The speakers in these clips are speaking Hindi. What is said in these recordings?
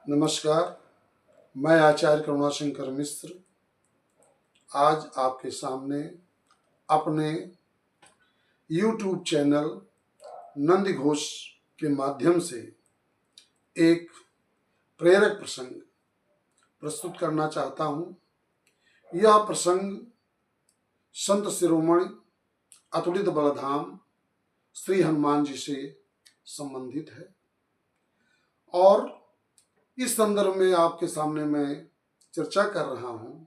नमस्कार। मैं आचार्य करुणाशंकर मिश्र आज आपके सामने अपने YouTube चैनल नंदी घोष के माध्यम से एक प्रेरक प्रसंग प्रस्तुत करना चाहता हूँ। यह प्रसंग संत शिरोमणि अतुलित बलधाम श्री हनुमान जी से संबंधित है और इस संदर्भ में आपके सामने मैं चर्चा कर रहा हूं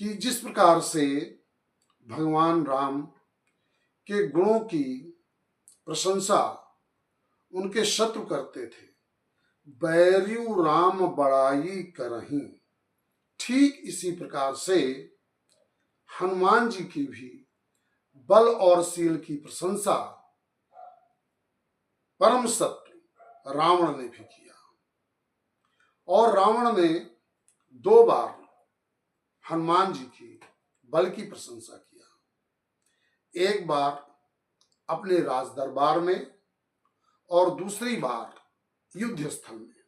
कि जिस प्रकार से भगवान राम के गुणों की प्रशंसा उनके शत्रु करते थे, बैरियु राम बड़ाई करहीं, ठीक इसी प्रकार से हनुमान जी की भी बल और शील की प्रशंसा परम शत्रु रावण ने भी किया और रावण ने 2 बार हनुमान जी की बल की प्रशंसा किया। एक बार अपने राज दरबार में और दूसरी बार युद्ध स्थल में।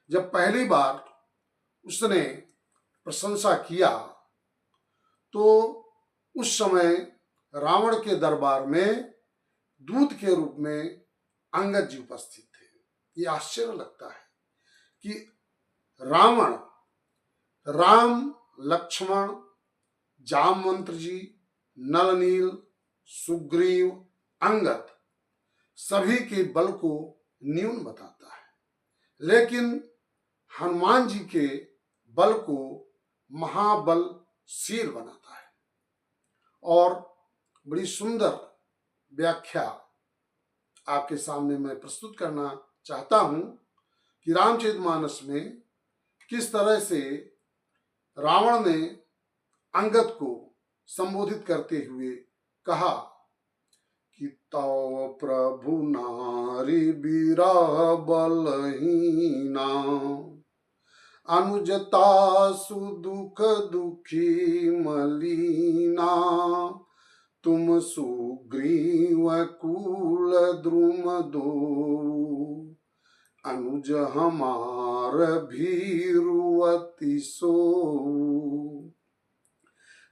जब पहली बार उसने प्रशंसा किया तो उस समय रावण के दरबार में दूत के रूप में अंगद जी उपस्थित थे। ये आश्चर्य लगता है कि रावण, राम, लक्ष्मण, जामवंत जी, नल नील, सुग्रीव, अंगद सभी के बल को न्यून बताता है, लेकिन हनुमान जी के बल को महाबलशील बनाता है। और बड़ी सुंदर व्याख्या आपके सामने मैं प्रस्तुत करना चाहता हूं कि रामचरितमानस में किस तरह से रावण ने अंगद को संबोधित करते हुए कहा कि तौ प्रभु नारी बीरा बलहीना, अनुजता सुदुख दुखी मलीना, तुम सुग्रीव कुल द्रुम दो, अनुज हमार भीरुवति सो,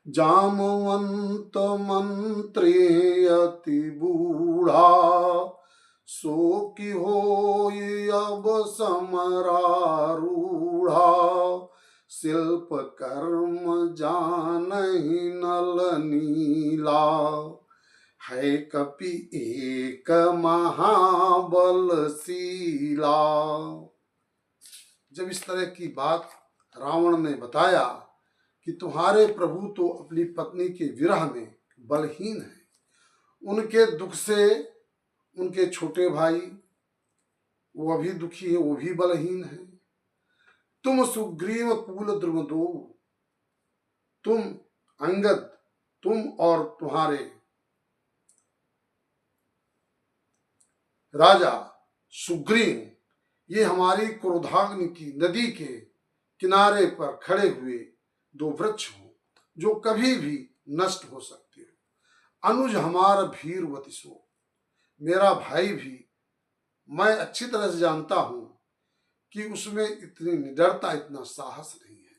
जामवंत मंत्री अति बूढ़ा, सो की होई अब समरारूढ़ा, शिल्प कर्म जानहि नल नीला, है कपि एक महाबलशीला। जब इस तरह की बात रावण ने बताया कि तुम्हारे प्रभु तो अपनी पत्नी के विरह में बलहीन है, उनके दुख से उनके छोटे भाई वो भी दुखी है, वो भी बलहीन है, तुम सुग्रीव कुल द्रुम दो, तुम अंगद, तुम और तुम्हारे राजा सुग्रीव ये हमारी क्रोधाग्नि की नदी के किनारे पर खड़े हुए 2 वृक्ष हो जो कभी भी नष्ट हो सकते हो। अनुज हमारा भीरुवति सो, मेरा भाई भी मैं अच्छी तरह से जानता हूं कि उसमें इतनी निडरता, इतना साहस नहीं है।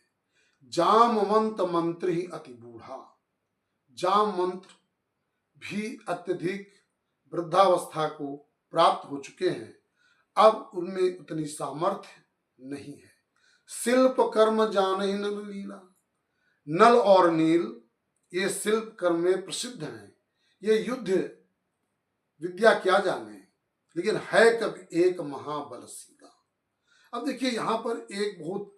जामवंत मंत्री अति बूढ़ा, जामवंत भी अत्यधिक वृद्धावस्था को प्राप्त हो चुके हैं, अब उनमें उतनी सामर्थ्य नहीं है। शिल्प कर्म जानहि नल लीला, नल और नील ये शिल्प कर्म में प्रसिद्ध हैं, ये युद्ध विद्या क्या जाने, लेकिन है कभी एक महाबलशीला। अब देखिए यहाँ पर एक बहुत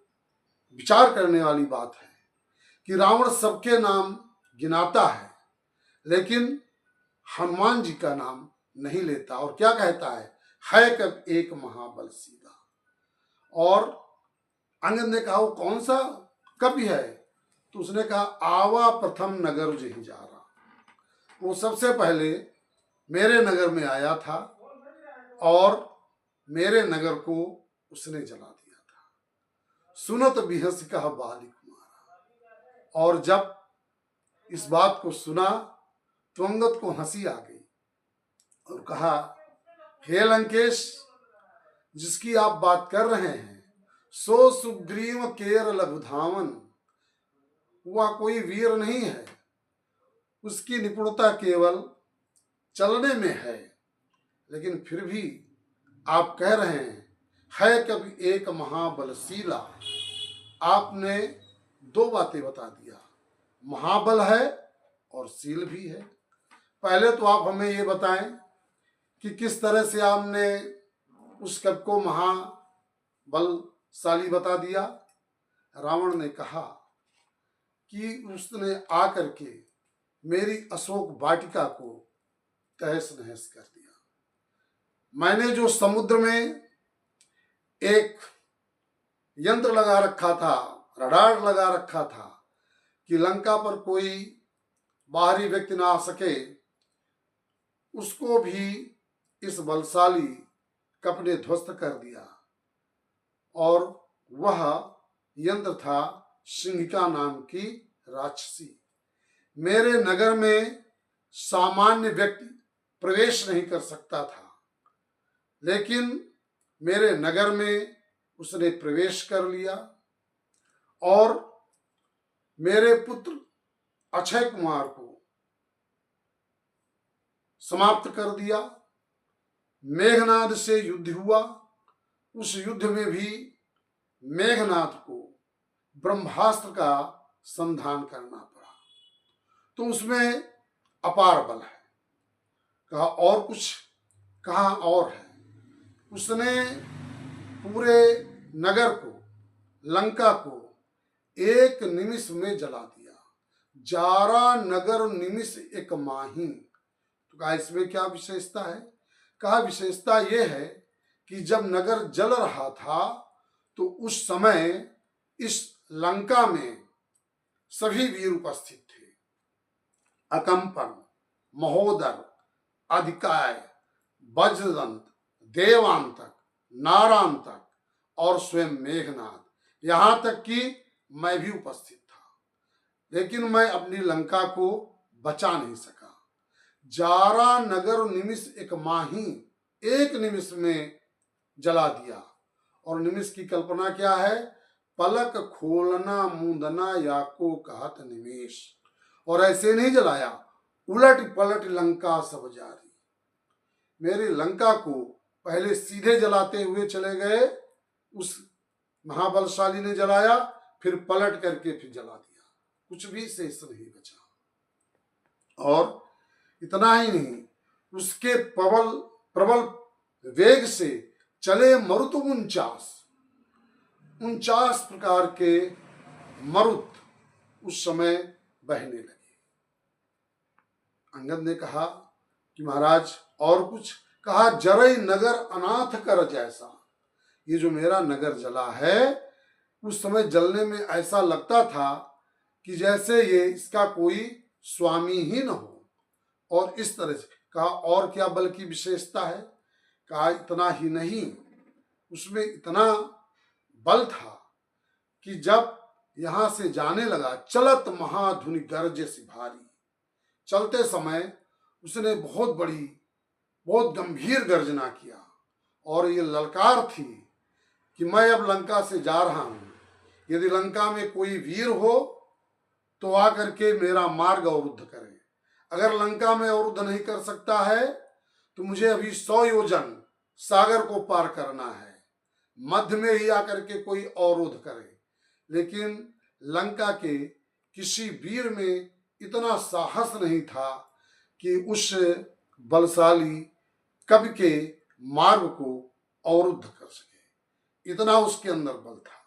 विचार करने वाली बात है कि रावण सबके नाम गिनाता है लेकिन हनुमान जी का नाम नहीं लेता और क्या कहता है कब एक महाबलशीला। और अंगद ने कहा वो कौन सा कवि है, तो उसने कहा आवा प्रथम नगर जही जा रहा, वो सबसे पहले मेरे नगर में आया था और मेरे नगर को उसने जला दिया था। सुनत बिहस कहा बाली कुमारा, और जब इस बात को सुना तो अंगद को हंसी आ गई और कहा हे लंकेश, जिसकी आप बात कर रहे हैं सो सुग्रीव केर लघु धावन, वह कोई वीर नहीं है, उसकी निपुणता केवल चलने में है। लेकिन फिर भी आप कह रहे हैं है कभी एक महाबलशीला। आपने दो बातें बता दिया, महाबल है और शील भी है। पहले तो आप हमें ये बताएं कि किस तरह से आपने उस कवि को महाबलशाली बता दिया। रावण ने कहा कि उसने आकर के मेरी अशोक वाटिका को तहस नहस कर दिया। मैंने जो समुद्र में एक यंत्र लगा रखा था, रडार लगा रखा था कि लंका पर कोई बाहरी व्यक्ति ना आ सके, उसको भी इस बलशाली कप ने ध्वस्त कर दिया। और वह यंत्र था सिंहिका नाम की राक्षसी। मेरे नगर में सामान्य व्यक्ति प्रवेश नहीं कर सकता था, लेकिन मेरे नगर में उसने प्रवेश कर लिया और मेरे पुत्र अक्षय कुमार को समाप्त कर दिया। मेघनाद से युद्ध हुआ, उस युद्ध में भी मेघनाद को ब्रह्मास्त्र का संधान करना पड़ा, तो उसमें अपार बल है। कहा और कुछ, कहा और है। उसने पूरे नगर को, लंका को एक निमिष में जला दिया। जारा नगर निमिष एक माही। तो कहा इसमें क्या विशेषता है? कहा विशेषता यह है कि जब नगर जल रहा था तो उस समय इस लंका में सभी वीर उपस्थित थे। अकंपन, महोदर, अधिकाय, वज्रदंत, देवांतक, नारांतक और स्वयं मेघनाद, यहां तक कि मैं भी उपस्थित था, लेकिन मैं अपनी लंका को बचा नहीं सका। जारा नगर निमिष एक माही, एक निमिष में जला दिया। और निमिष की कल्पना क्या है? पलक खोलना मूंदना याको कहत निमेष। और ऐसे नहीं जलाया, उलट पलट लंका सब जारी। मेरी लंका को पहले सीधे जलाते हुए चले गए, उस महाबलशाली ने जलाया, फिर पलट करके फिर जला दिया, कुछ भी शेष नहीं बचा। और इतना ही नहीं, उसके प्रबल वेग से चले मरुत 49 प्रकार के मरुत उस समय बहने लगे। अंगद ने कहा कि महाराज और कुछ? कहा जरई नगर अनाथ कर जैसा। ये जो मेरा नगर जला है, उस समय जलने में ऐसा लगता था कि जैसे ये इसका कोई स्वामी ही न हो। और इस तरह से कहा और क्या बल की विशेषता है? कहा इतना ही नहीं, उसमें इतना बल था कि जब यहां से जाने लगा, चलत महाधुनि गर्ज सी भारी। चलते समय उसने बहुत बड़ी, बहुत गंभीर गर्जना किया और ये ललकार थी कि मैं अब लंका से जा रहा हूं, यदि लंका में कोई वीर हो तो आकर के मेरा मार्ग अवरुद्ध करे। अगर लंका में अवरुद्ध नहीं कर सकता है तो मुझे अभी 100 योजन सागर को पार करना है, मध्य में ही आकर के कोई अवरोध करे। लेकिन लंका के किसी वीर में इतना साहस नहीं था कि उस बलशाली कवि के मार्ग को अवरुद्ध कर सके, इतना उसके अंदर बल था।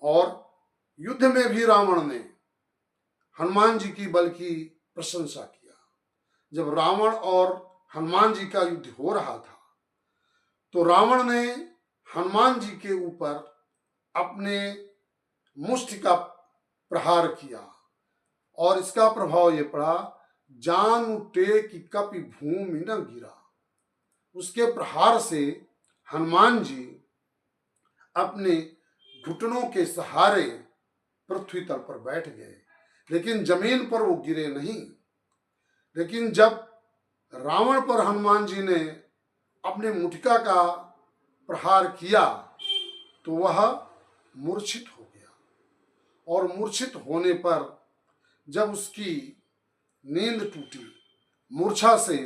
और युद्ध में भी रावण ने हनुमान जी की बल की प्रशंसा किया। जब रावण और हनुमान जी का युद्ध हो रहा था तो रावण ने हनुमान जी के ऊपर अपने मुष्टि का प्रहार किया और इसका प्रभाव ये पड़ा, जान उठे कि कपि भूमि न गिरा। उसके प्रहार से हनुमान जी अपने घुटनों के सहारे पृथ्वी तल पर बैठ गए, लेकिन जमीन पर वो गिरे नहीं। लेकिन जब रावण पर हनुमान जी ने अपने मुटिका का प्रहार किया तो वह मूर्छित हो गया और मूर्छित होने पर जब उसकी नींद टूटी, मूर्छा से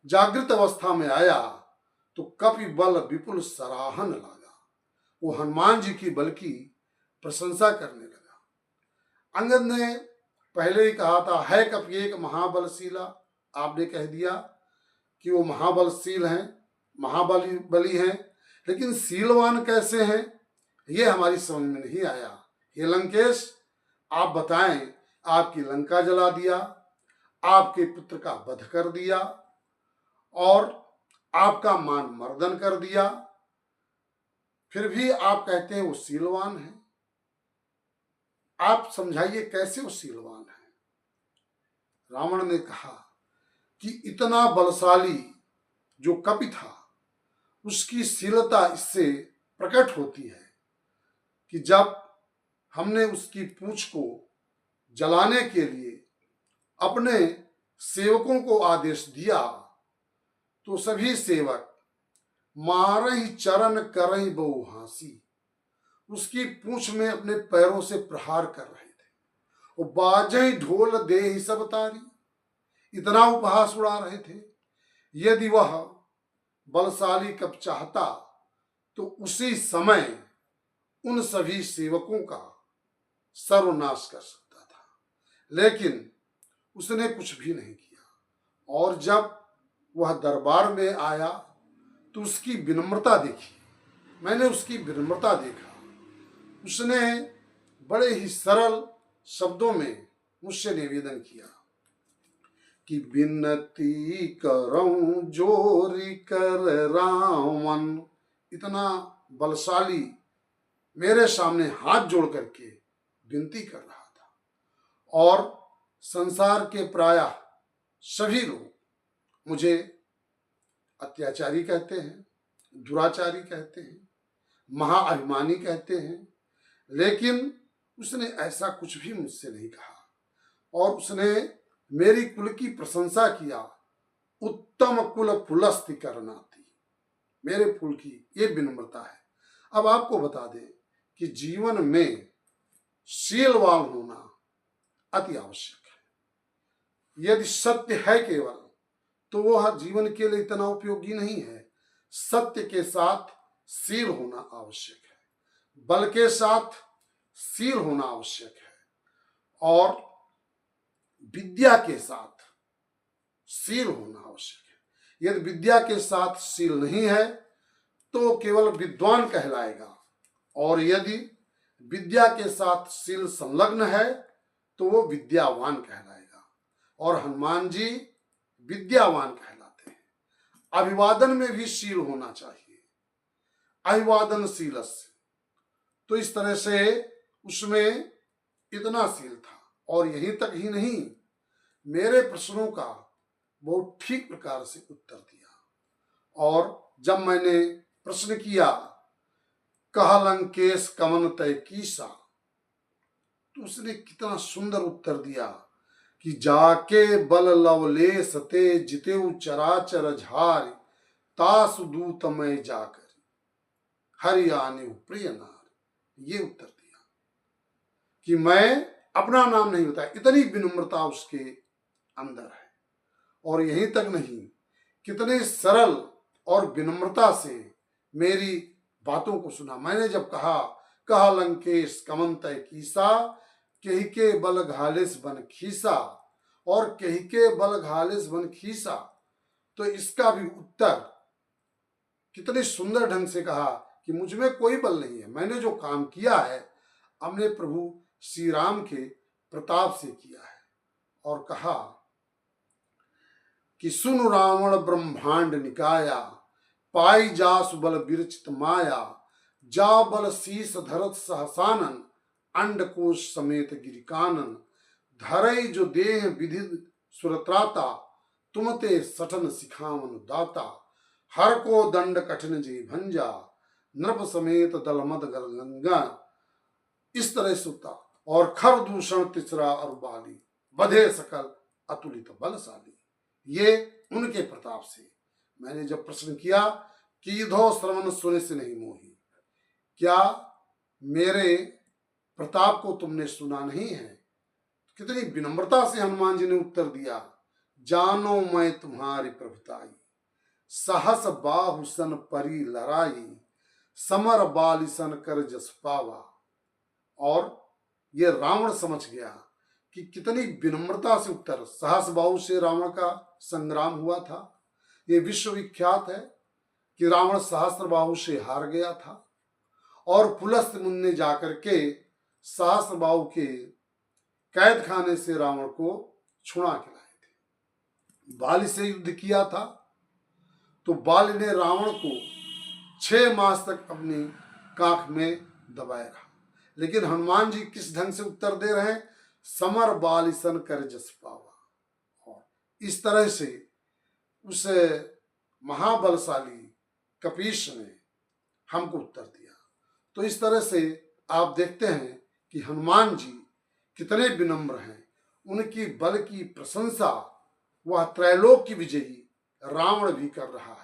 जागृत अवस्था में आया तो कपि बल विपुल सराहन लगा। वो हनुमान जी की बल की प्रशंसा करने लगा। अंगद ने पहले ही कहा था, है कपि एक महाबलशीला। आपने कह दिया कि वो महाबलशील हैं, महाबली हैं, लेकिन शीलवान कैसे हैं ये हमारी समझ में नहीं आया। हे लंकेश, आप बताएं, आपकी लंका जला दिया, आपके पुत्र का वध कर दिया और आपका मान मर्दन कर दिया, फिर भी आप कहते हैं वो शीलवान है। आप समझाइए कैसे वो शीलवान है। रावण ने कहा कि इतना बलशाली जो कपि था उसकी शीलता इससे प्रकट होती है कि जब हमने उसकी पूंछ को जलाने के लिए अपने सेवकों को आदेश दिया तो सभी सेवक मारहि चरण करहि बहु हांसी, उसकी पूंछ में अपने पैरों से प्रहार कर रहे थे। वो बाजहि ढोल देहि सब तारी, इतना उपहास उड़ा रहे थे। यदि वह बलशाली कब चाहता तो उसी समय उन सभी सेवकों का सर्वनाश कर सकता था, लेकिन उसने कुछ भी नहीं किया। और जब वह दरबार में आया तो उसकी विनम्रता देखी। मैंने उसकी विनम्रता देखा। उसने बड़े ही सरल शब्दों में मुझसे निवेदन किया कि विनती करऊं जोरी कर रावण। इतना बलशाली मेरे सामने हाथ जोड़ करके विनती कर रहा था। और संसार के प्रायः सभी लोग मुझे अत्याचारी कहते हैं, दुराचारी कहते हैं, महाअभिमानी कहते हैं, लेकिन उसने ऐसा कुछ भी मुझसे नहीं कहा। और उसने मेरी कुल की प्रशंसा किया। उत्तम कुल पुलस्ति करनाति, मेरे कुल की ये विनम्रता है। अब आपको बता दें कि जीवन में शीलवान होना अति आवश्यक है। यदि सत्य है केवल तो वह जीवन के लिए इतना उपयोगी नहीं है। सत्य के साथ शील होना आवश्यक है, बल के साथ शील होना आवश्यक है और विद्या के साथ शील होना आवश्यक है। यदि विद्या के साथ शील नहीं है तो केवल विद्वान कहलाएगा, और यदि विद्या के साथ शील संलग्न है तो वो विद्यावान कहलाएगा। और हनुमान जी विद्यावान कहलाते हैं। अभिवादन में भी शील होना चाहिए, अभिवादन शीलस्य। तो इस तरह से उसमें इतना शील था। और यहीं तक ही नहीं, मेरे प्रश्नों का बहुत ठीक प्रकार से उत्तर दिया। और जब मैंने प्रश्न किया कह लंकेश कमन तय कीसा, तो उसने कितना सुंदर उत्तर दिया कि जाके बल लवलेश ते जितेउ चराचर झारि, तासु दूत मैं जाकर हरि आने प्रिय नार। ये उत्तर दिया कि मैं अपना नाम नहीं बताया। इतनी विनम्रता उसके अंदर है। और यहीं तक नहीं, कितने सरल और विनम्रता से मेरी बातों को सुना। मैंने जब कहा कहा लंकेश कमन तय कीसा, कही के बल घालिस बन खीसा, और कही के बल घालिस बन खीसा, तो इसका भी उत्तर कितने सुंदर ढंग से कहा कि मुझ में कोई बल नहीं है। मैंने जो काम किया है हमने प्रभु श्री राम के प्रताप से किया है। और कहा कि सुन रावण ब्रह्मांड निकाया, पाई जासु बल विरचित माया, जा बल शीस धरत सहसानन, अंडकोश समेत गिरिकानन, धरई जो देह विधि सुरत्राता, तुमते सठन सिखावन दाता, हर को दंड कठिन जी भंजा, नृप समेत दलमद गल गंगा। इस तरह से होता। और खर दूषण तिसरा और बाली, बधे सकल अतुलित बलशाली। ये उनके प्रताप से। मैंने जब प्रश्न किया कि इधो श्रवण सुने से नहीं मोही, क्या मेरे प्रताप को तुमने सुना नहीं है। कितनी विनम्रता से हनुमान जी ने उत्तर दिया, जानो मैं तुम्हारी प्रभुताई, सहस बाहु सन परी लड़ाई, समर बालिसन कर जस पावा। और ये रावण समझ गया कि कितनी विनम्रता से उत्तर, सहस बाहु से रावण का संग्राम हुआ था। ये विश्वविख्यात है कि रावण सहस्त्र बाहु से हार गया था और पुलस्त्य मुनि ने जाकर के सहस्त्र बाहु के कैद खाने से रावण को छुड़ा के लाए थे। बाली से युद्ध किया था तो बाली ने रावण को 6 मास तक अपनी काख में दबाए रखा। लेकिन हनुमान जी किस ढंग से उत्तर दे रहे हैं, समर बालिसन कर जस पावा। और इस तरह से उस महाबलशाली कपीश ने हमको उत्तर दिया। तो इस तरह से आप देखते हैं कि हनुमान जी कितने विनम्र हैं। उनकी बल की प्रशंसा वह त्रैलोक की विजयी रावण भी कर रहा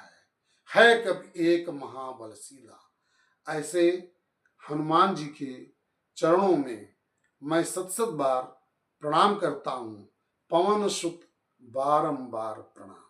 है कभी एक महाबलशीला। ऐसे हनुमान जी के चरणों में मैं सत सत बार प्रणाम करता हूँ। पवन सुत बारंबार प्रणाम।